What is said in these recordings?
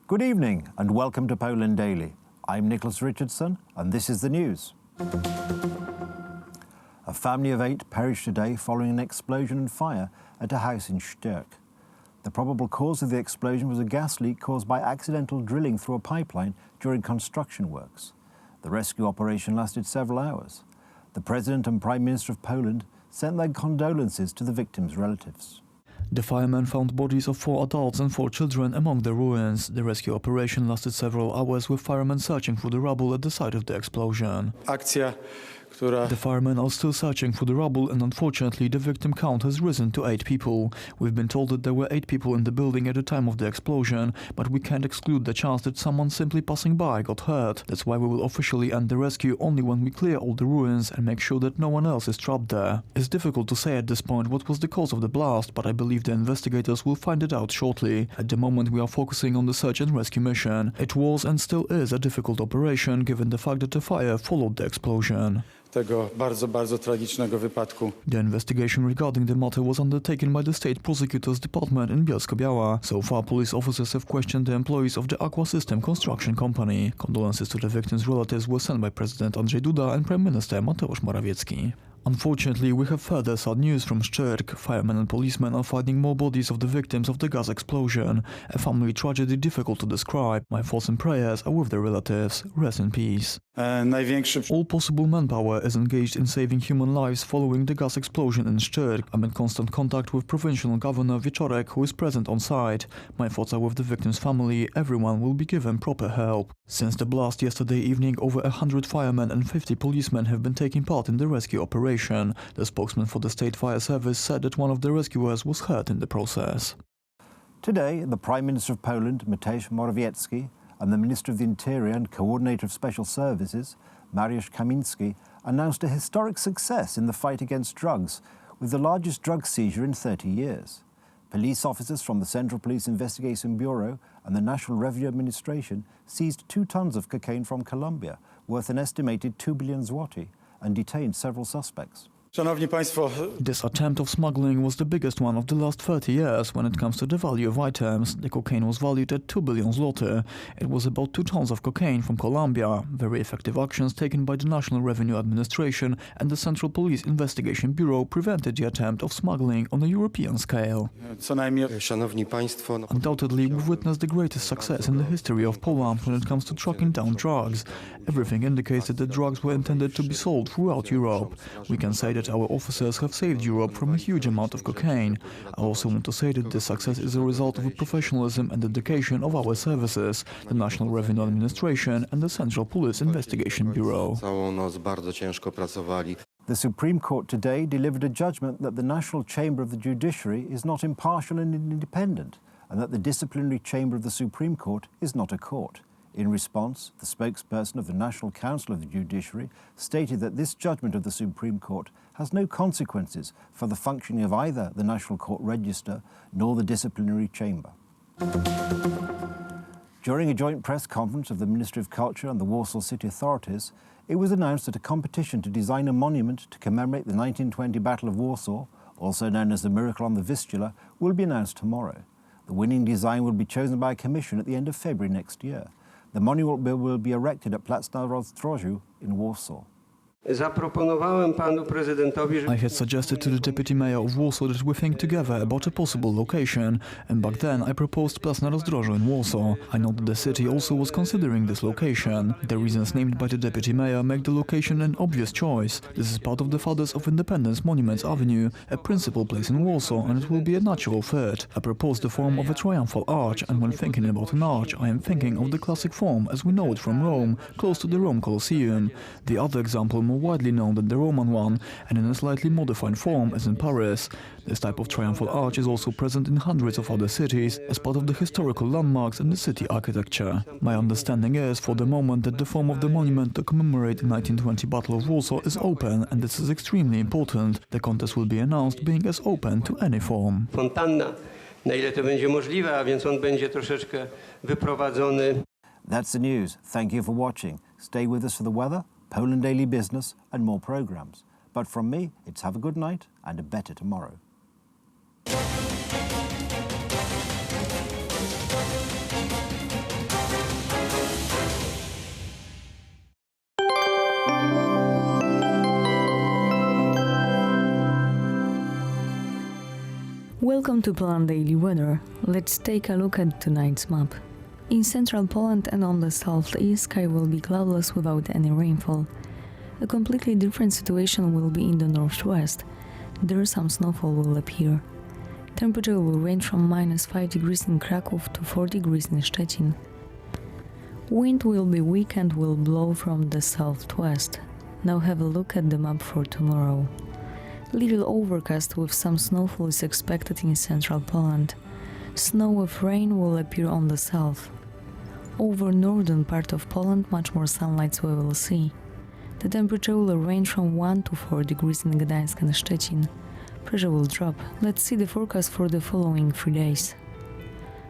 Good evening and welcome to Poland Daily. I'm Nicholas Richardson and this is the news. A family of 8 perished today following an explosion and fire at a house in Styrk. The probable cause of the explosion was a gas leak caused by accidental drilling through a pipeline during construction works. The rescue operation lasted several hours. The President and Prime Minister of Poland sent their condolences to the victims' relatives. The firemen found bodies of 4 adults and 4 children among the ruins. The rescue operation lasted several hours with firemen searching for the rubble at the site of the explosion. The firemen are still searching for the rubble and unfortunately the victim count has risen to 8 people. We've been told that there were 8 people in the building at the time of the explosion, but we can't exclude the chance that someone simply passing by got hurt. That's why we will officially end the rescue only when we clear all the ruins and make sure that no one else is trapped there. It's difficult to say at this point what was the cause of the blast, but I believe the investigators will find it out shortly. At the moment we are focusing on the search and rescue mission. It was and still is a difficult operation given the fact that the fire followed the explosion. The investigation regarding the matter was undertaken by the State Prosecutor's Department in Bielsko-Biała. So far, police officers have questioned the employees of the Aqua System construction company. Condolences to the victims' relatives were sent by President Andrzej Duda and Prime Minister Mateusz Morawiecki. Unfortunately, we have further sad news from Styrk. Firemen and policemen are finding more bodies of the victims of the gas explosion. A family tragedy difficult to describe. My thoughts and prayers are with their relatives. Rest in peace. All possible manpower is engaged in saving human lives following the gas explosion in Styrk. I'm in constant contact with Provincial Governor Wieczorek, who is present on site. My thoughts are with the victim's family. Everyone will be given proper help. Since the blast yesterday evening, over 100 firemen and 50 policemen have been taking part in the rescue operation. The spokesman for the State Fire Service said that one of the rescuers was hurt in the process. Today, the Prime Minister of Poland, Mateusz Morawiecki, and the Minister of the Interior and Coordinator of Special Services, Mariusz Kamiński, announced a historic success in the fight against drugs, with the largest drug seizure in 30 years. Police officers from the Central Police Investigation Bureau and the National Revenue Administration seized 2 tons of cocaine from Colombia, worth an estimated 2 billion zloty, and detained several suspects. This attempt of smuggling was the biggest one of the last 30 years when it comes to the value of items. The cocaine was valued at 2 billion zloty. It was about 2 tons of cocaine from Colombia. Very effective actions taken by the National Revenue Administration and the Central Police Investigation Bureau prevented the attempt of smuggling on a European scale. Undoubtedly, we've witnessed the greatest success in the history of Poland when it comes to tracking down drugs. Everything indicates that the drugs were intended to be sold throughout Europe. We can say that our officers have saved Europe from a huge amount of cocaine. I also want to say that this success is a result of the professionalism and dedication of our services, the National Revenue Administration and the Central Police Investigation Bureau. The Supreme Court today delivered a judgment that the National Chamber of the Judiciary is not impartial and independent, and that the disciplinary chamber of the Supreme Court is not a court. In response, the spokesperson of the National Council of the Judiciary stated that this judgment of the Supreme Court has no consequences for the functioning of either the National Court Register nor the disciplinary chamber. During a joint press conference of the Ministry of Culture and the Warsaw City authorities, it was announced that a competition to design a monument to commemorate the 1920 Battle of Warsaw, also known as the Miracle on the Vistula, will be announced tomorrow. The winning design will be chosen by a commission at the end of February next year. The monument will be erected at Plac na Rozdrożu in Warsaw. I had suggested to the Deputy Mayor of Warsaw that we think together about a possible location, and back then I proposed Plac na Rozdrożu in Warsaw. I know that the city also was considering this location. The reasons named by the Deputy Mayor make the location an obvious choice. This is part of the Fathers of Independence Monuments Avenue, a principal place in Warsaw, and it will be a natural fit. I proposed the form of a triumphal arch, and when thinking about an arch, I am thinking of the classic form as we know it from Rome, close to the Rome Colosseum. The other example, more widely known than the Roman one, and in a slightly modified form, is in Paris. This type of triumphal arch is also present in hundreds of other cities as part of the historical landmarks and the city architecture. My understanding is, for the moment, that the form of the monument to commemorate the 1920 Battle of Warsaw is open, and this is extremely important. The contest will be announced being as open to any form. Fontanna, na ile to będzie możliwe, a więc on będzie troszeczkę wyprowadzony. That's the news. Thank you for watching. Stay with us for the weather, Poland Daily Business and more programs. But from me, it's have a good night and a better tomorrow. Welcome to Poland Daily Weather. Let's take a look at tonight's map. In central Poland and on the southeast, sky will be cloudless without any rainfall. A completely different situation will be in the northwest. There some snowfall will appear. Temperature will range from -5 degrees in Kraków to 4 degrees in Szczecin. Wind will be weak and will blow from the southwest. Now have a look at the map for tomorrow. Little overcast with some snowfall is expected in central Poland. Snow with rain will appear on the south. Over northern part of Poland, much more sunlight we will see. The temperature will range from 1 to 4 degrees in Gdańsk and Szczecin. Pressure will drop. Let's see the forecast for the following 3 days.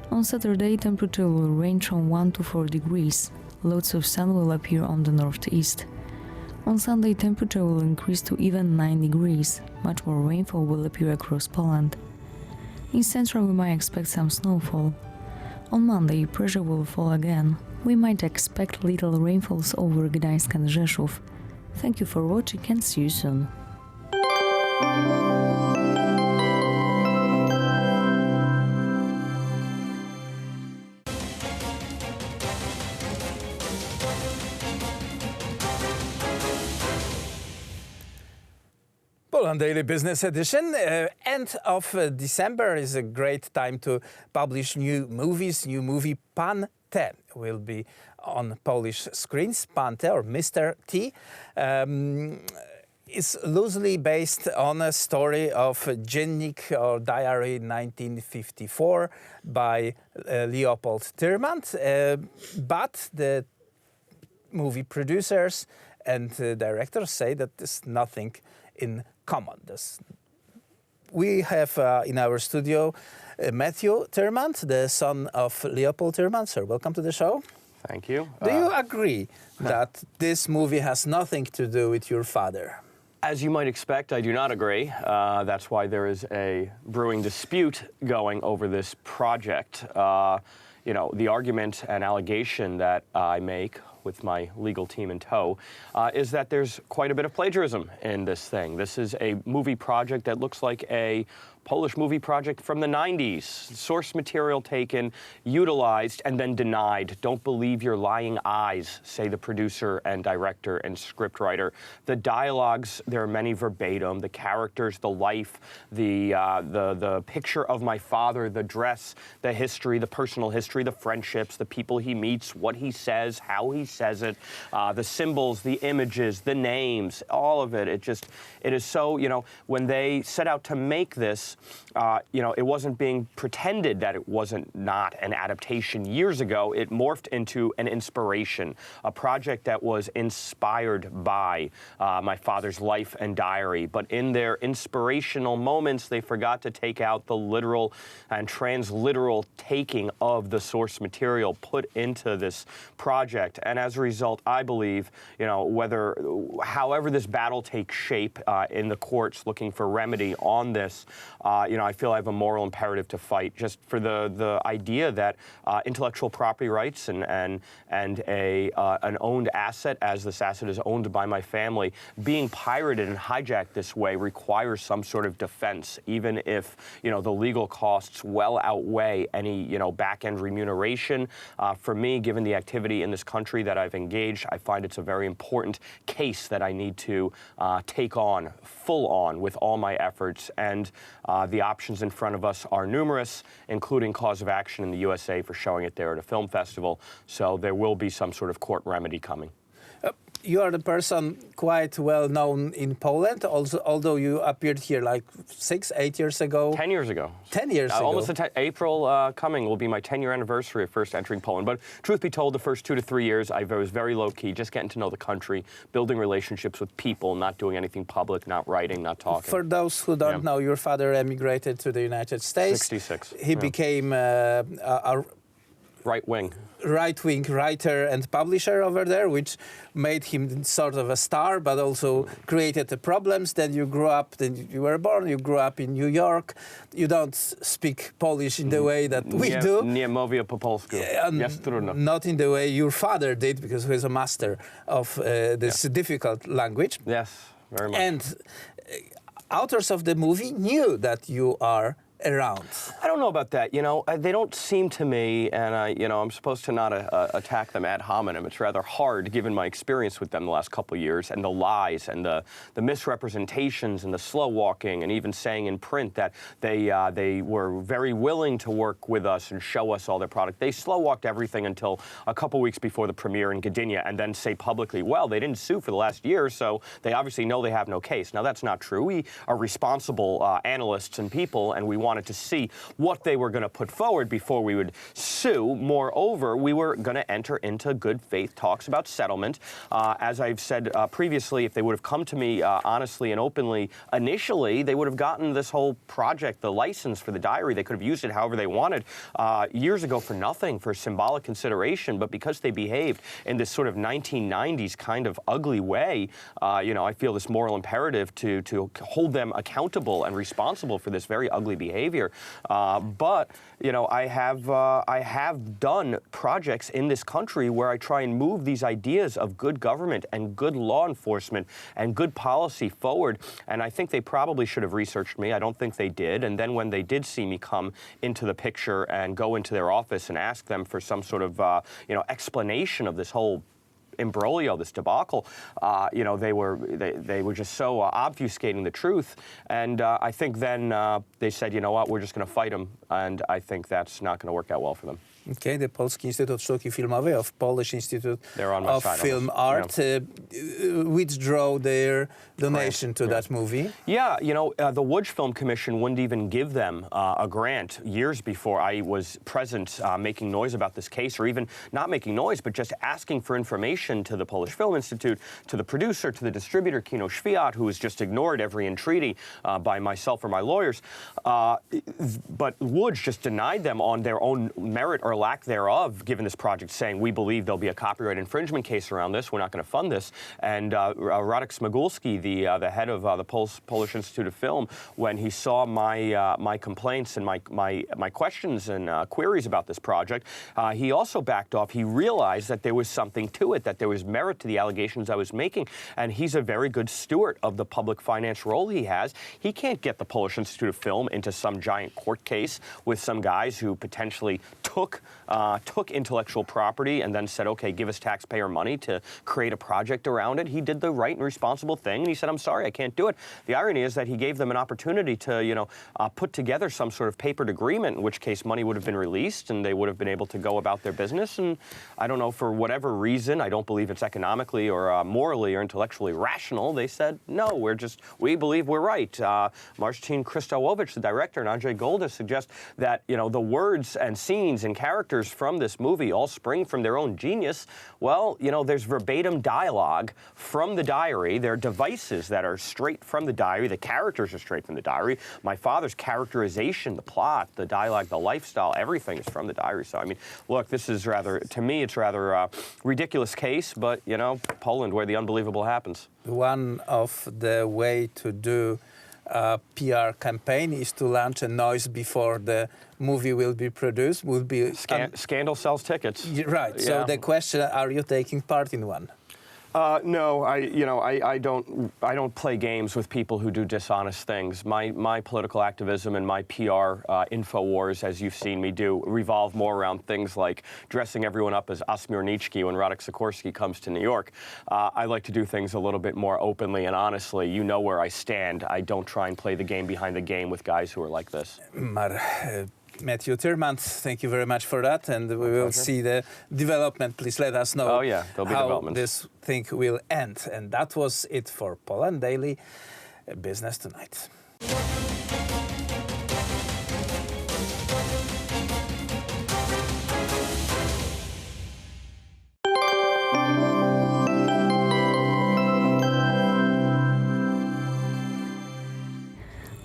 On Saturday, temperature will range from 1 to 4 degrees. Loads of sun will appear on the northeast. On Sunday, temperature will increase to even 9 degrees. Much more rainfall will appear across Poland. In central, we might expect some snowfall. On Monday, pressure will fall again. We might expect little rainfalls over Gdańsk and Rzeszów. Thank you for watching and see you soon. Poland Daily Business Edition. End of December is a great time to publish new movies. New movie Pan T will be on Polish screens. Pan T, or Mr. T, is loosely based on a story of Dziennik or Diary 1954 by Leopold Tyrmand. But the movie producers and directors say that there's nothing in common. We have in our studio Matthew Tyrmand, the son of Leopold Tyrmand. Sir, welcome to the show. Thank you. Do you agree that this movie has nothing to do with your father? As you might expect, I do not agree. That's why there is a brewing dispute going over this project. You know, the argument and allegation that I make with my legal team in tow, is that there's quite a bit of plagiarism in this thing. This is a movie project that looks like a Polish movie project from the 90s. Source material taken, utilized, and then denied. Don't believe your lying eyes, say the producer and director and scriptwriter. The dialogues, there are many verbatim. The characters, the life, the picture of my father, the dress, the history, the personal history, the friendships, the people he meets, what he says, how he says it, the symbols, the images, the names, all of it. It is so, you know, when they set out to make this, you know, it wasn't being pretended that it wasn't not an adaptation years ago. It morphed into an inspiration, a project that was inspired by my father's life and diary. But in their inspirational moments, they forgot to take out the literal and transliteral taking of the source material put into this project. And as a result, I believe, you know, however this battle takes shape in the courts looking for remedy on this, you know, I feel I have a moral imperative to fight just for the idea that intellectual property rights and an owned asset, as this asset is owned by my family, being pirated and hijacked this way requires some sort of defense, even if, you know, the legal costs well outweigh any, you know, back-end remuneration. For me, given the activity in this country that I've engaged, I find it's a very important case that I need to take on, full on, with all my efforts. And the options in front of us are numerous, including cause of action in the USA for showing it there at a film festival. So there will be some sort of court remedy coming. You are the person quite well known in Poland, also, although you appeared here like 6-8 years ago. 10 years ago. 10 years ago. Almost April coming will be my 10-year anniversary of first entering Poland. But truth be told, the first 2 to 3 years, I was very low-key, just getting to know the country, building relationships with people, not doing anything public, not writing, not talking. For those who don't know, your father emigrated to the United States. 66. He became a right-wing writer and publisher over there, which made him sort of a star, but also created the problems. Then you grew up, then you were born, you grew up in New York. You don't speak Polish in the way that we do. Nie mówię po polsku. Jest trudno. Not in the way your father did, because he was a master of this difficult language. Yes, very much. And authors of the movie knew that you are around. I don't know about that. You know, they don't seem to me, and I'm supposed to not attack them ad hominem. It's rather hard, given my experience with them the last couple of years, and the lies and the misrepresentations and the slow walking, and even saying in print that they were very willing to work with us and show us all their product. They slow walked everything until a couple weeks before the premiere in Gdynia, and then say publicly, well, they didn't sue for the last year, so they obviously know they have no case. Now, that's not true. We are responsible analysts and people, and we wanted to see what they were going to put forward before we would sue. Moreover, we were going to enter into good faith talks about settlement. As I've said previously, if they would have come to me honestly and openly initially, they would have gotten this whole project, the license for the diary. They could have used it however they wanted years ago for nothing, for symbolic consideration. But because they behaved in this sort of 1990s kind of ugly way, I feel this moral imperative to hold them accountable and responsible for this very ugly behavior. But I have done projects in this country where I try and move these ideas of good government and good law enforcement and good policy forward. And I think they probably should have researched me. I don't think they did. And then when they did see me come into the picture and go into their office and ask them for some sort of explanation of this whole imbroglio, this debacle, they were just so obfuscating the truth. And I think then they said, you know what, we're just going to fight them. And I think that's not going to work out well for them. Okay, the Polski Instytut Sztuki Filmowej of Polish Institute of Film Art withdraw their donation to that movie. Yeah, the Łódź Film Commission wouldn't even give them a grant years before I was present making noise about this case, or even not making noise, but just asking for information to the Polish Film Institute, to the producer, to the distributor, Kino Świat, who was just ignored every entreaty by myself or my lawyers. But Łódź just denied them on their own merit or lack thereof, given this project, saying we believe there'll be a copyright infringement case around this. We're not going to fund this. And Radek Smagulski, the head of the Polish Institute of Film, when he saw my complaints and my questions and queries about this project, he also backed off. He realized that there was something to it, that there was merit to the allegations I was making. And he's a very good steward of the public finance role he has. He can't get the Polish Institute of Film into some giant court case with some guys who potentially took intellectual property and then said, okay, give us taxpayer money to create a project around it. He did the right and responsible thing, and he said, I'm sorry, I can't do it. The irony is that he gave them an opportunity to, put together some sort of papered agreement, in which case money would have been released and they would have been able to go about their business. And I don't know, for whatever reason, I don't believe it's economically or morally or intellectually rational, they said, no, we believe we're right. Marcin Krystałowicz, the director, and Andrzej Golda suggest that, the words and scenes and characters from this movie all spring from their own genius. Well, there's verbatim dialogue from the diary. There are devices that are straight from the diary. The characters are straight from the diary. My father's characterization, the plot, the dialogue, the lifestyle, everything is from the diary. So, look, this is to me, it's rather a ridiculous case, but, Poland, where the unbelievable happens. One of the way to do a PR campaign is to launch a noise before the movie will be produced. Scandal sells tickets. Right. Yeah. So the question: are you taking part in one? No, I don't play games with people who do dishonest things. My political activism and my PR info wars, as you've seen me do, revolve more around things like dressing everyone up as Ośmiorniczki when Radek Sikorski comes to New York. I like to do things a little bit more openly and honestly. You know where I stand. I don't try and play the game behind the game with guys who are like this. Matthew Tyrmand, thank you very much for that, and we will see the development. Please let us know how this thing will end. And that was it for Poland Daily Business Tonight.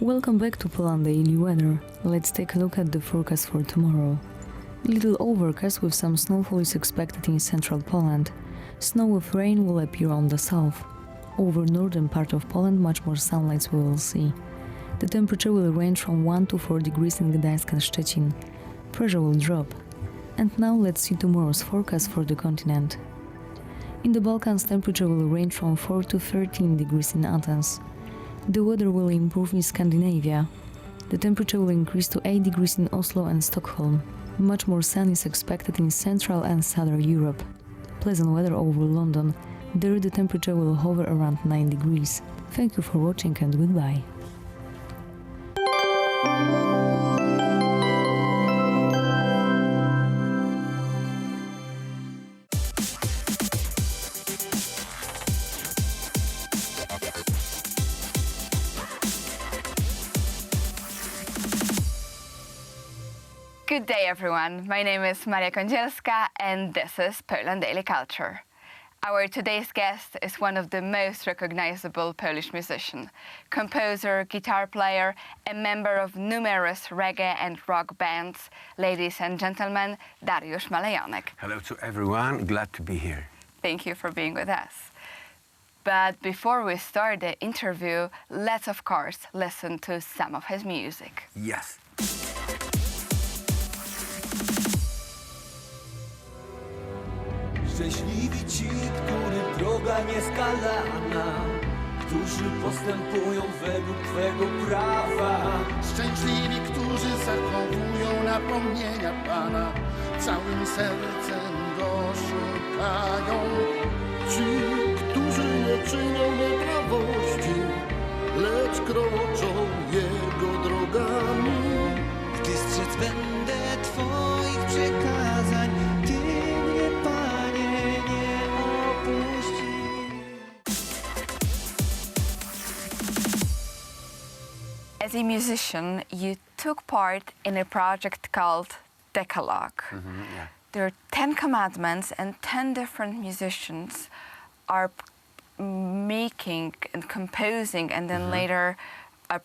Welcome back to Poland Daily Weather. Let's take a look at the forecast for tomorrow. Little overcast with some snowfall is expected in central Poland. Snow with rain will appear on the south. Over northern part of Poland, much more sunlight we will see. The temperature will range from 1 to 4 degrees in Gdańsk and Szczecin. Pressure will drop. And now let's see tomorrow's forecast for the continent. In the Balkans, temperature will range from 4 to 13 degrees in Athens. The weather will improve in Scandinavia. The temperature will increase to 8 degrees in Oslo and Stockholm. Much more sun is expected in Central and Southern Europe. Pleasant weather over London. There the temperature will hover around 9 degrees. Thank you for watching and goodbye. Good day, everyone. My name is Maria Kądzielska, and this is Poland Daily Culture. Our today's guest is one of the most recognizable Polish musicians, composer, guitar player, and member of numerous reggae and rock bands. Ladies and gentlemen, Dariusz Malejonek. Hello to everyone, glad to be here. Thank you for being with us. But before we start the interview, let's of course listen to some of his music. Yes. Szczęśliwi ci, którym droga nieskalana, którzy postępują według Twego prawa. Szczęśliwi, którzy zachowują napomnienia Pana, całym sercem Go szukają. Ci, którzy nie czynią nieprawości, lecz kroczą Jego drogami. Gdy strzec będę Twoich przekazań, Ty mnie, Panie, nie opuścisz. As a musician, you took part in a project called Decalogue. Yeah. There are 10 commandments, and 10 different musicians are making and composing and then later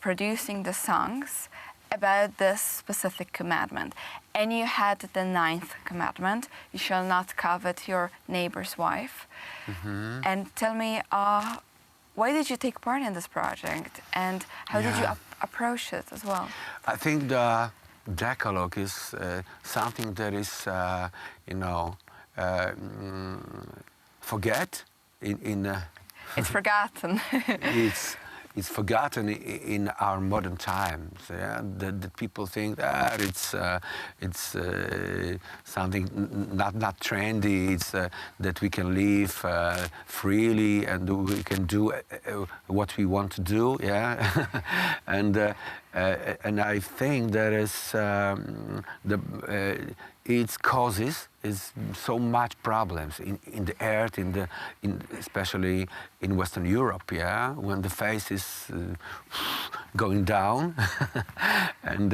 producing the songs about this specific commandment. And you had the 9th commandment: you shall not covet your neighbor's wife. And tell me, why did you take part in this project, and how did you approach it as well? I think the Decalogue is something that is, forget in It's forgotten. it's forgotten in our modern times. Yeah? That people think that it's something not trendy. It's that we can live freely and we can do what we want to do. Yeah, and I think there is it causes is so much problems in the earth, especially in Western Europe, yeah, when the face is going down, and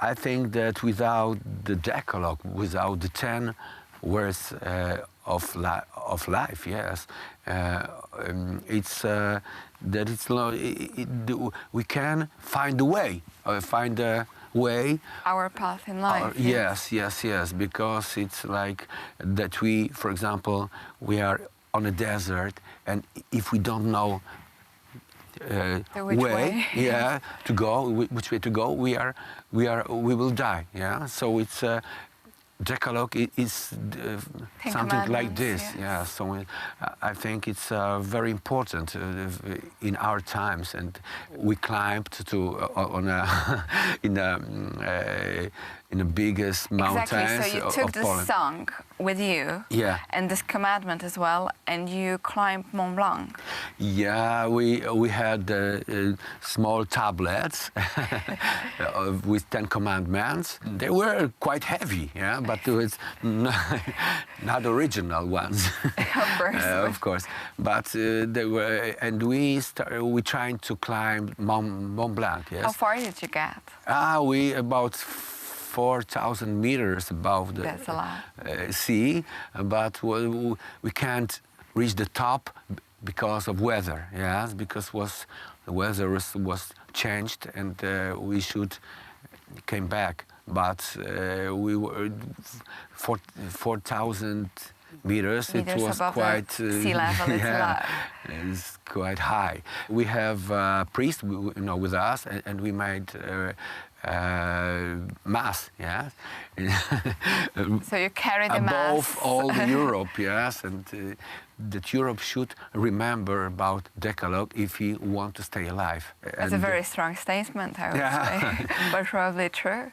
I think that without the Decalogue, without the 10 words of life, yes, it's that it's we can find a way, find a way. Our path in life. Yes, because it's like that we, for example, we are on a desert, and if we don't know which way to go, which way to go, we will die. Yeah, so it's Decalogue is something like this. Yes. Yeah, so I think it's very important in our times, and we climbed in the biggest mountains Exactly. So you took of this Poland. song with you, and this commandment as well, and you climbed Mont Blanc. Yeah, we had small tablets with 10 commandments. They were quite heavy, yeah, but it was not original ones. Of course. But they were, and we tried to climb Mont Blanc. Yes. How far did you get? We about 4,000 meters above the sea, but we can't reach the top because of weather. Yes, because the weather was changed, and we should came back. But we were 4,000 meters. It was quite sea level. It's quite high. We have priests, with us, and we made mass, yes. So you carry the above mass. all the Europe, yes, and that Europe should remember about Decalogue if we want to stay alive. That's a very strong statement, I would say, but probably true.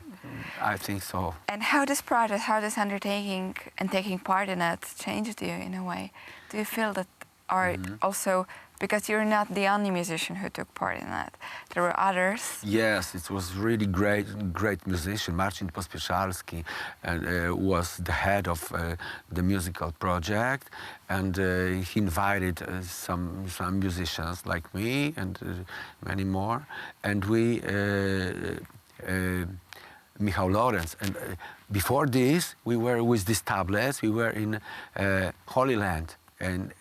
I think so. And how this project, how this undertaking and taking part in it changed you in a way? Do you feel that, or also, because you're not the only musician who took part in it, there were others? Yes, it was really great musician. Marcin Pospieszalski was the head of the musical project, and he invited some musicians like me and many more, and we. Michał Lorenz, and before this we were with these tablets. We were in Holy Land and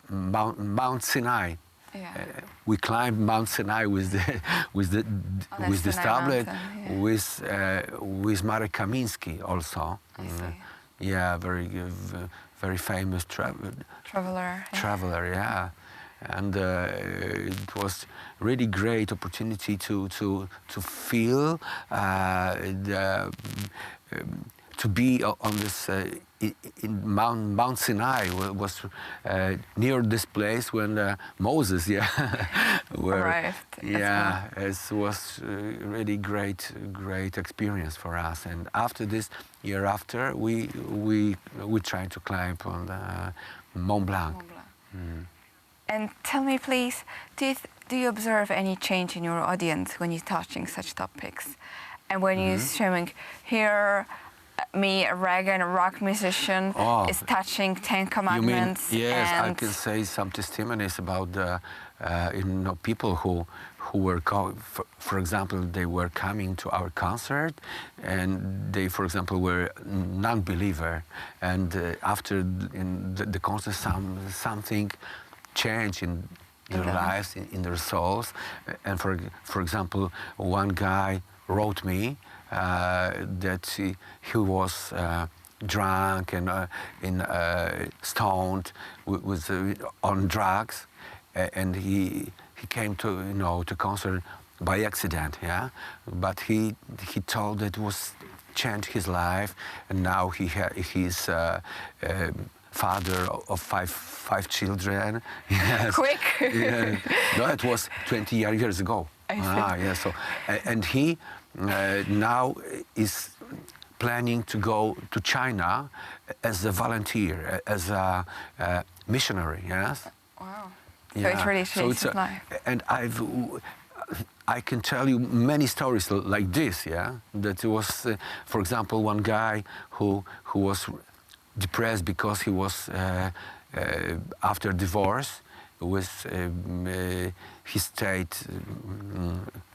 Mount Sinai. Yeah. We climbed Mount Sinai with this tablet, mountain, with Marek Kamiński also. I see. Yeah, very famous traveler. Yeah. And it was really great opportunity to feel to be on this in Mount Sinai was near this place when Moses arrived. Yeah, it was really great experience for us. And after this, year after, we tried to climb on the Mont Blanc. And tell me, please, do you observe any change in your audience when you're touching such topics? And when you're showing here, me, a reggae and a rock musician, is touching Ten Commandments? You mean, yes, I can say some testimonies about the people who were, for example, they were coming to our concert, and they, for example, were non-believer, and after the concert, something changed in their lives, in their souls. And for example, one guy wrote me that he was drunk and stoned, on drugs, and he came to concert by accident, yeah. But he told that it was changed his life, and now he's father of five children. Yes. Quick. Yeah. No, it was 20 years ago. I see. Yeah. So, and he now is planning to go to China as a volunteer, as a missionary. Yes. Wow. So it really changed his life. And I can tell you many stories like this. Yeah. That was, for example, one guy who was depressed because he was after divorce. He stayed,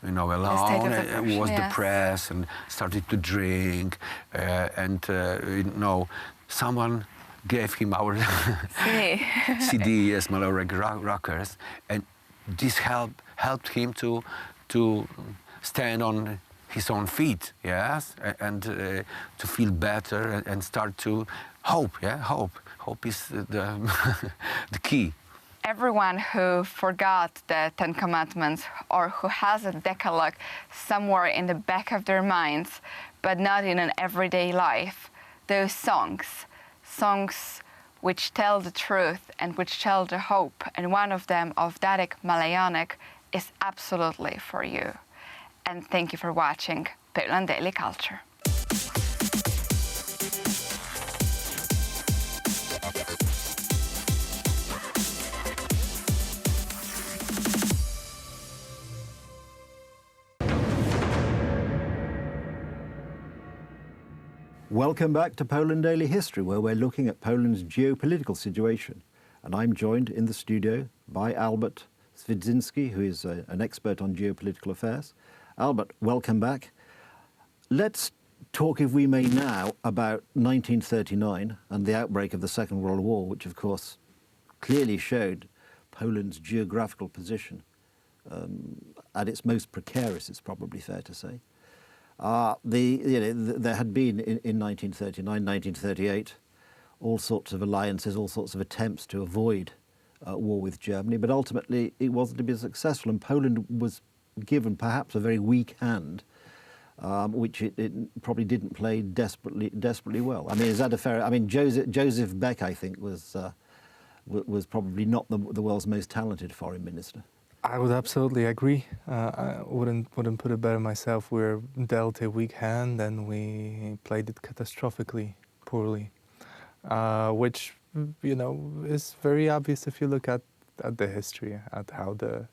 alone. And was depressed and started to drink, and someone gave him our CD, yes, Maloreg Rockers, and this helped him to stand on his own feet, yes, and to feel better and start to hope. Yeah, hope is the the key. Everyone who forgot the Ten Commandments or who has a Decalogue somewhere in the back of their minds, but not in an everyday life, those songs which tell the truth and which tell the hope, and one of them, of Darek Malajanek, is absolutely for you. And thank you for watching Poland Daily Culture. Welcome back to Poland Daily History, where we're looking at Poland's geopolitical situation. And I'm joined in the studio by Albert Swidzynski, who is an expert on geopolitical affairs. Albert, welcome back. Let's talk, if we may now, about 1939 and the outbreak of the Second World War, which, of course, clearly showed Poland's geographical position at its most precarious, it's probably fair to say. There had been in 1939, 1938, all sorts of alliances, all sorts of attempts to avoid war with Germany, but ultimately it wasn't to be successful, and Poland was given perhaps a very weak hand which it probably didn't play desperately well. I mean, is that a fair? I mean, Joseph Beck, I think, was probably not the world's most talented foreign minister. I would absolutely agree. I wouldn't put it better myself. We were dealt a weak hand and we played it catastrophically poorly, which is very obvious if you look at the history, at how the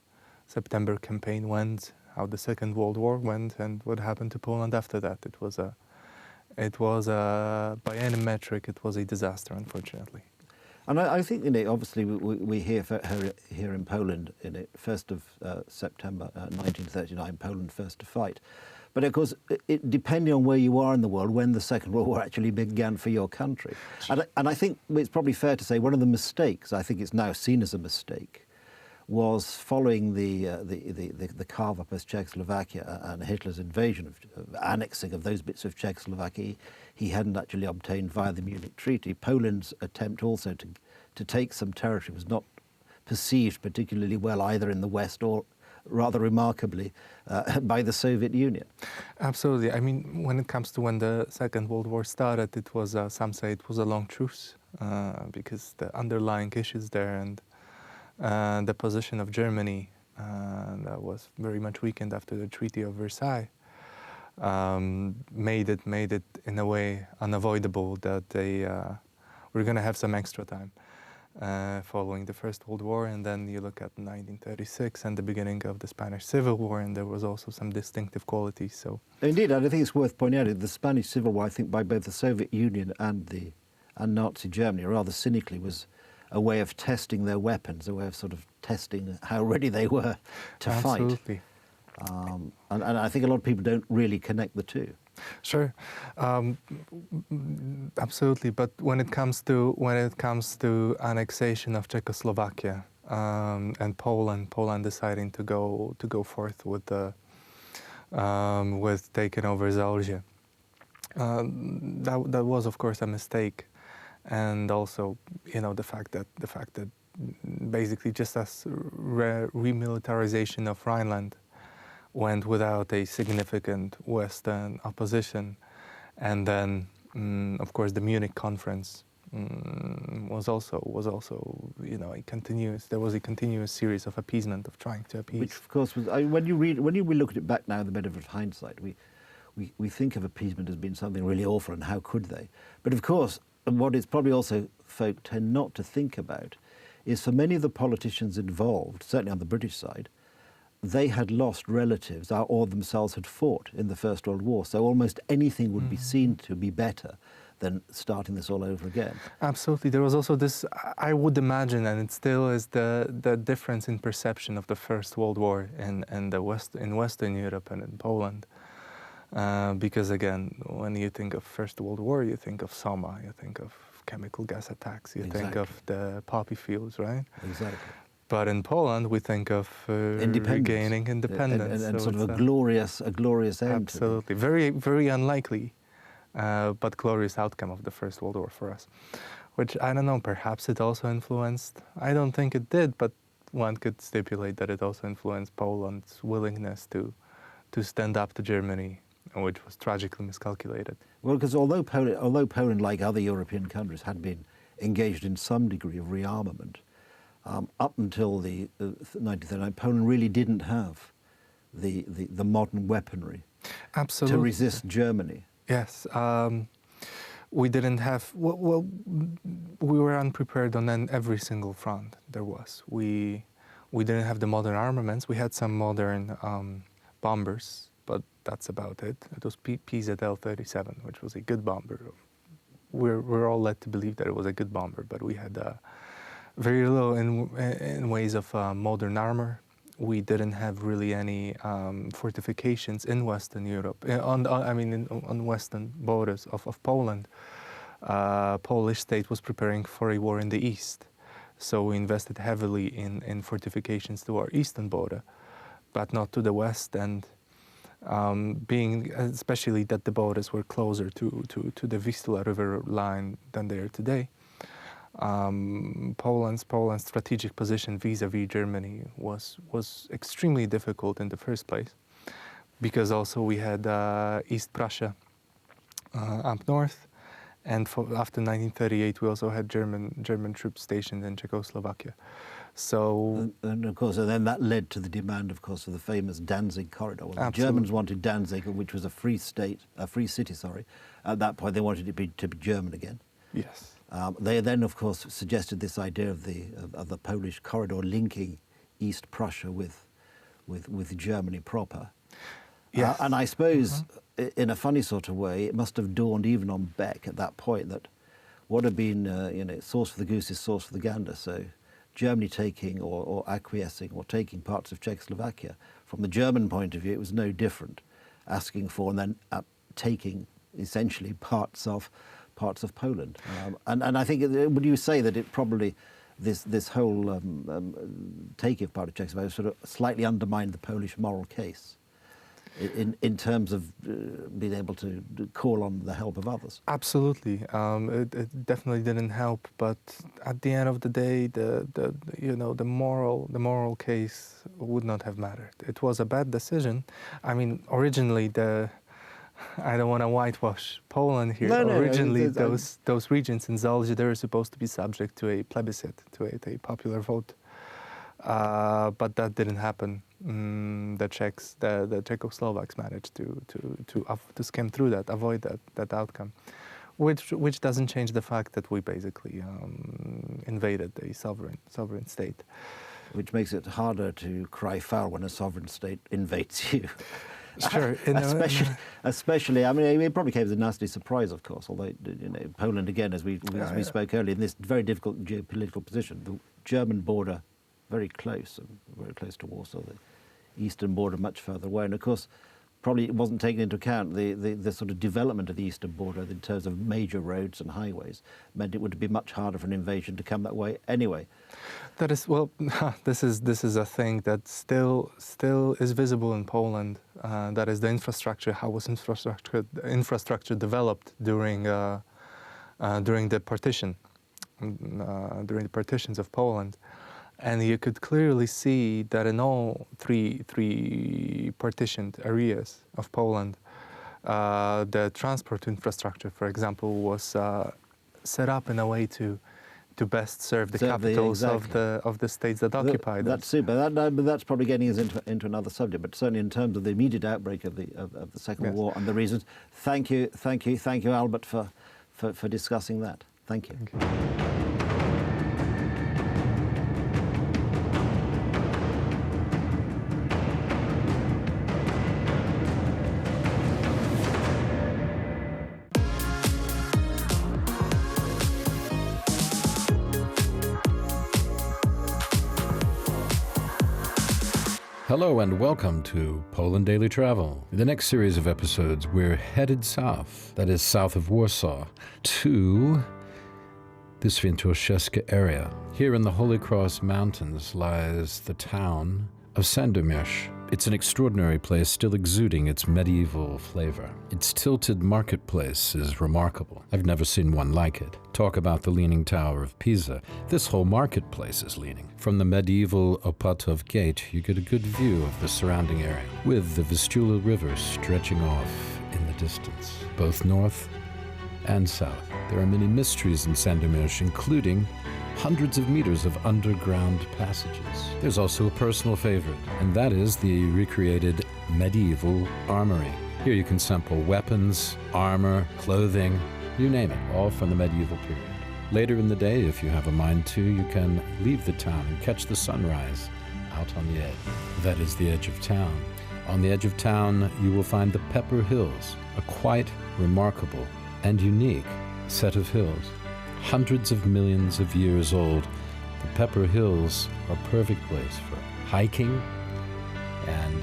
September campaign went, how the Second World War went, and what happened to Poland after that. It was by any metric, it was a disaster, unfortunately. And I think, obviously we hear here in Poland, 1st of September 1939, Poland first to fight. But of course, depending on where you are in the world, when the Second World War actually began for your country. And I think it's probably fair to say one of the mistakes, I think it's now seen as a mistake, was following the carve-up as Czechoslovakia and Hitler's invasion, of annexing of those bits of Czechoslovakia he hadn't actually obtained via the Munich Treaty. Poland's attempt also to take some territory was not perceived particularly well either in the West or, rather remarkably, by the Soviet Union. Absolutely. I mean, when it comes to when the Second World War started, it was, some say it was a long truce, because the underlying issues there and the position of Germany that was very much weakened after the Treaty of Versailles made it in a way unavoidable that they were going to have some extra time following the First World War. And then you look at 1936 and the beginning of the Spanish Civil War, and there was also some distinctive qualities. So indeed, and I think it's worth pointing out the Spanish Civil War, I think, by both the Soviet Union and Nazi Germany, rather cynically, was a way of testing their weapons, a way of sort of testing how ready they were to fight. Absolutely. And I think a lot of people don't really connect the two. Sure, absolutely. But when it comes to annexation of Czechoslovakia and Poland deciding to go forth with taking over Zaorze, that was of course a mistake. And also, the fact that basically just as remilitarization of Rhineland went without a significant Western opposition, and then, of course, the Munich conference was also a continuous. There was a continuous series of appeasement, of trying to appease. Which, of course, was when we look at it back now, the benefit of hindsight, we think of appeasement as being something really awful, and how could they? But of course. And what is probably also folk tend not to think about is for many of the politicians involved, certainly on the British side, they had lost relatives or themselves had fought in the First World War. So almost anything would be seen to be better than starting this all over again. Absolutely. There was also this, I would imagine, and it still is the difference in perception of the First World War in Western Europe and in Poland. Because again, when you think of First World War, you think of Soma, you think of chemical gas attacks, you think of the poppy fields, right? Exactly. But in Poland, we think of regaining independence, and so sort of a glorious end. Absolutely, very, very unlikely, but glorious outcome of the First World War for us. Which I don't know. Perhaps it also influenced. I don't think it did, but one could stipulate that it also influenced Poland's willingness to stand up to Germany, which was tragically miscalculated. Well, because although Poland, like other European countries, had been engaged in some degree of rearmament, up until the 1939, Poland really didn't have the modern weaponry Absolutely. to resist Germany. Yes. We didn't have, well, we were unprepared on every single front there was. We didn't have the modern armaments. We had some modern bombers, but that's about it. It was PZL-37, which was a good bomber. We're all led to believe that it was a good bomber, but we had very little in ways of modern armor. We didn't have really any fortifications in Western Europe, on western borders of Poland. Polish state was preparing for a war in the east, so we invested heavily in fortifications to our eastern border, but not to the west. And being especially that the borders were closer to the Vistula River line than they are today. Poland's strategic position vis-a-vis Germany was extremely difficult in the first place. because also we had East Prussia up north, and after 1938 we also had German troops stationed in Czechoslovakia. So and of course, and then that led to the demand, of course, of the famous Danzig corridor. Well, the Absolutely. Germans wanted Danzig, which was a free city. Sorry, at that point they wanted it to be German again. yes. They then, of course, suggested this idea of the Polish corridor linking East Prussia with Germany proper. Yes. And I suppose, in a funny sort of way, it must have dawned even on Beck at that point that what had been, sauce for the goose is sauce for the gander. So Germany taking or acquiescing or taking parts of Czechoslovakia, from the German point of view, it was no different, asking for and then taking essentially parts of Poland. And I think, would you say that it probably, this whole taking of part of Czechoslovakia sort of slightly undermined the Polish moral case in terms of being able to call on the help of others? Absolutely, it definitely didn't help. But at the end of the day, the moral case would not have mattered. It was a bad decision. I mean, originally I don't want to whitewash Poland here. Originally, those regions in Zalesia, they were supposed to be subject to a plebiscite, to a popular vote, but that didn't happen. The Czechoslovaks managed to skim through that, avoid that outcome, which doesn't change the fact that we basically invaded a sovereign state. Which makes it harder to cry foul when a sovereign state invades you. Sure, especially. I mean, it probably came as a nasty surprise, of course. Although Poland, again, as we spoke earlier, in this very difficult geopolitical position, the German border very close to Warsaw, the eastern border much further away, and of course, probably it wasn't taken into account the sort of development of the eastern border in terms of major roads and highways meant it would be much harder for an invasion to come that way anyway. That is, well, this is a thing that still is visible in Poland. That is the infrastructure. How was infrastructure developed during the partition, during the partitions of Poland, and you could clearly see that in all three partitioned areas of Poland, the transport infrastructure, for example, was set up in a way to best serve the capitals of the states that occupied them. That's super. But that's probably getting us into another subject. But certainly in terms of the immediate outbreak of the Second World War and the reasons, thank you, Albert, for discussing that. Thank you. Thank you. Hello and welcome to Poland Daily Travel. In the next series of episodes, we're headed south, that is south of Warsaw, to the Świętokrzyska area. Here in the Holy Cross Mountains lies the town of Sandomierz. It's an extraordinary place, still exuding its medieval flavor. Its tilted marketplace is remarkable. I've never seen one like it. Talk about the Leaning Tower of Pisa. This whole marketplace is leaning. From the medieval Opatów Gate, you get a good view of the surrounding area, with the Vistula River stretching off in the distance, both north and south. There are many mysteries in Sandomierz, including hundreds of meters of underground passages. There's also a personal favorite, and that is the recreated medieval armory. Here you can sample weapons, armor, clothing, you name it, all from the medieval period. Later in the day, if you have a mind to, you can leave the town and catch the sunrise out on the edge. That is the edge of town. On the edge of town, you will find the Pepper Hills, a quite remarkable and unique set of hills. Hundreds of millions of years old, the Pepper Hills are a perfect place for hiking and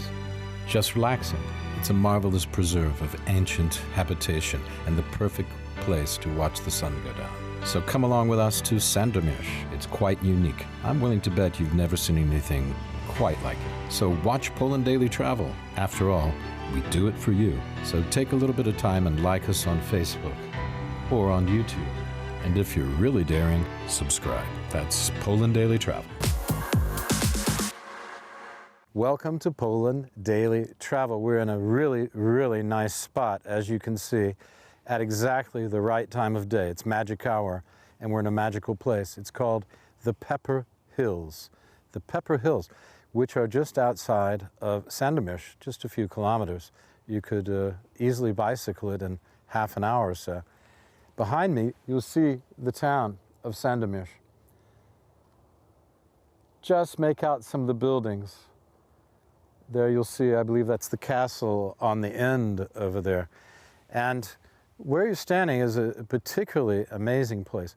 just relaxing. It's a marvelous preserve of ancient habitation and the perfect place to watch the sun go down. So come along with us to Sandomierz. It's quite unique. I'm willing to bet you've never seen anything quite like it. So watch Poland Daily Travel. After all, we do it for you. So take a little bit of time and like us on Facebook or on YouTube. And if you're really daring, subscribe. That's Poland Daily Travel. Welcome to Poland Daily Travel. We're in a really, really nice spot, as you can see, at exactly the right time of day. It's magic hour, and we're in a magical place. It's called the Pepper Hills. The Pepper Hills, which are just outside of Sandomierz, just a few kilometers. You could easily bicycle it in half an hour or so. Behind me, you'll see the town of Sandomierz. Just make out some of the buildings. There you'll see, I believe that's the castle on the end over there. And where you're standing is a particularly amazing place.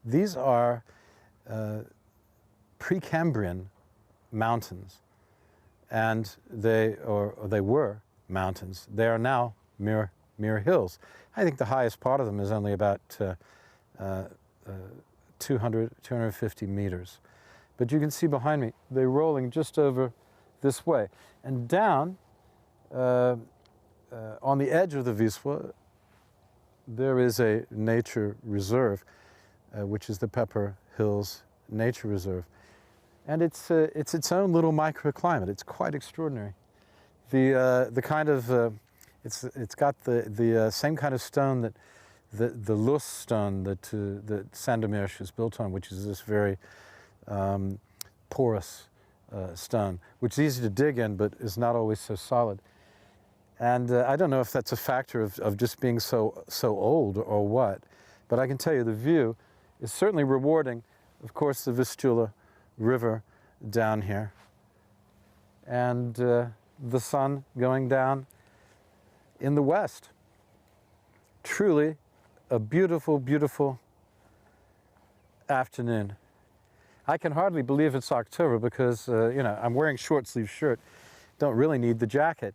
These are Precambrian mountains, and they were mountains. They are now mere hills. I think the highest part of them is only about 250 meters. But you can see behind me, they're rolling just over this way. And down on the edge of the Wisła, there is a nature reserve, which is the Pepper Hills Nature Reserve. And it's its own little microclimate. It's quite extraordinary. The kind of, it's got the same kind of stone that the Lus stone that Sandomierz is built on, which is this very porous stone, which is easy to dig in, but is not always so solid. And I don't know if that's a factor of just being so old or what, but I can tell you the view is certainly rewarding. Of course, the Vistula River down here, and the sun going down in the west. Truly a beautiful, beautiful afternoon. I can hardly believe it's October because, you know, I'm wearing short sleeve shirt, don't really need the jacket.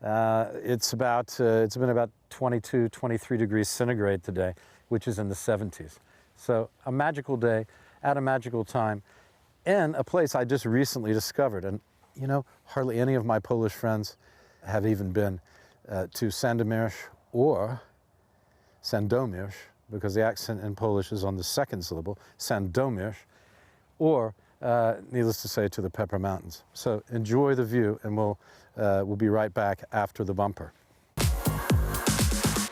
It's been about 22, 23 degrees centigrade today, which is in the 70s. So a magical day at a magical time in a place I just recently discovered. And, you know, hardly any of my Polish friends have even been to Sandomierz or Sandomierz, because the accent in Polish is on the second syllable, Sandomierz, or, needless to say, to the Pepper Mountains. So enjoy the view, and we'll be right back after the bumper. I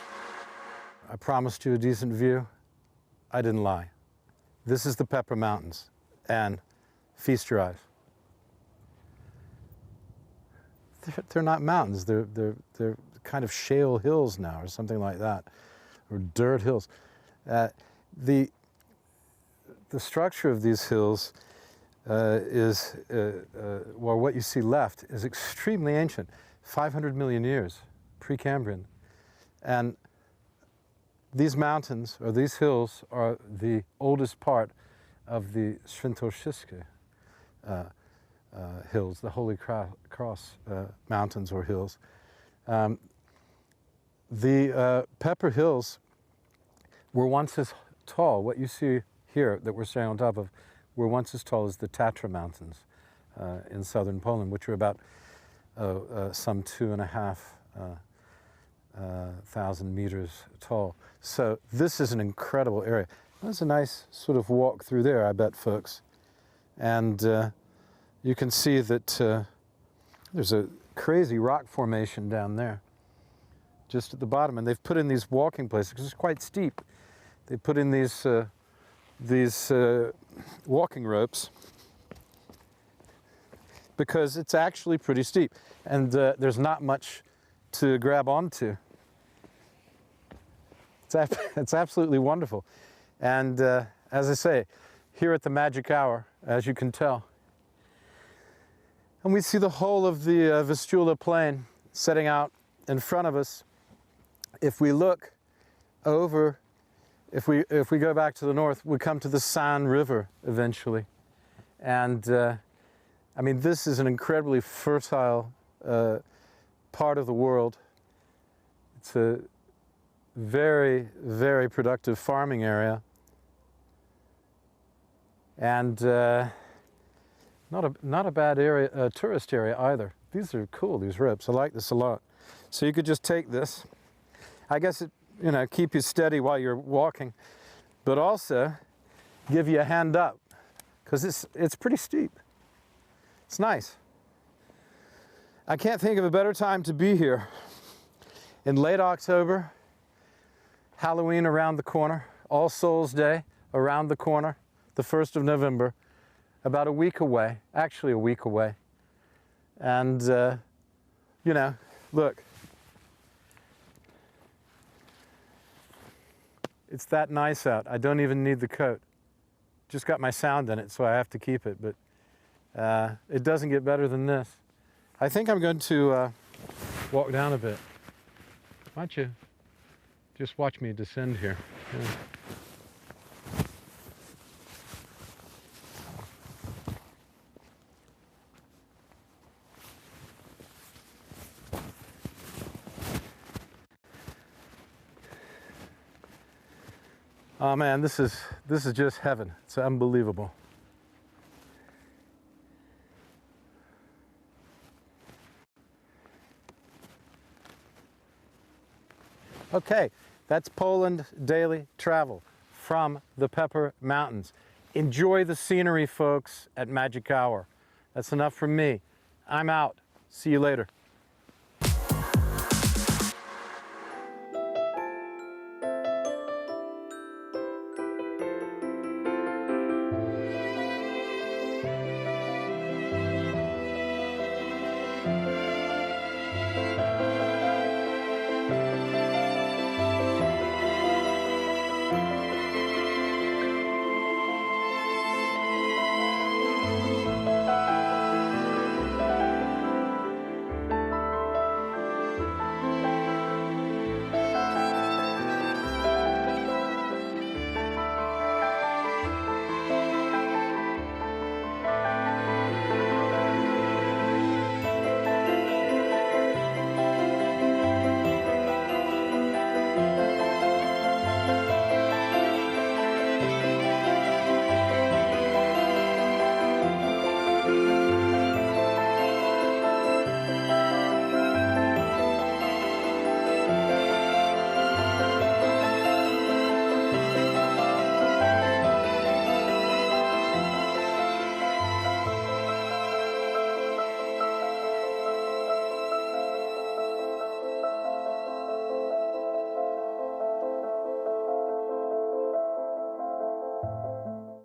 promised you a decent view. I didn't lie. This is the Pepper Mountains, and feast your eyes. They're not mountains. They're kind of shale hills now, or something like that, or dirt hills. The structure of these hills well, what you see left is extremely ancient, 500 million years, Precambrian. And these mountains, or these hills, are the oldest part of the Świętokrzyskie hills, the Holy Cross mountains or hills. The Pepper Hills were once as tall, what you see here that we're standing on top of, were once as tall as the Tatra Mountains in southern Poland, which are about some 2,500 meters tall. So this is an incredible area. There's a nice sort of walk through there, I bet, folks. And you can see that there's a crazy rock formation down there, just at the bottom. And they've put in these walking places, because it's quite steep. They put in these walking ropes because it's actually pretty steep, and there's not much to grab onto. It's absolutely wonderful. And as I say, here at the magic hour, as you can tell, and we see the whole of the Vistula Plain setting out in front of us. If we look over, if we go back to the north, we come to the San River eventually. And I mean, this is an incredibly fertile part of the world. It's a very, very productive farming area. And not a bad area, tourist area either. These are cool, these ropes. I like this a lot. So you could just take this. I guess it, you know, keep you steady while you're walking, but also give you a hand up, because it's pretty steep. It's nice. I can't think of a better time to be here. In late October, Halloween around the corner, All Souls Day around the corner, the 1st of November, about a week away, actually a week away. And, you know, look, it's that nice out. I don't even need the coat. Just got my sound in it, so I have to keep it, but it doesn't get better than this. I think I'm going to walk down a bit. Why don't you just watch me descend here? Yeah. Oh man, this is just heaven. It's unbelievable. Okay, that's Poland Daily Travel from the Pepper Mountains. Enjoy the scenery, folks, at Magic Hour. That's enough from me. I'm out. See you later.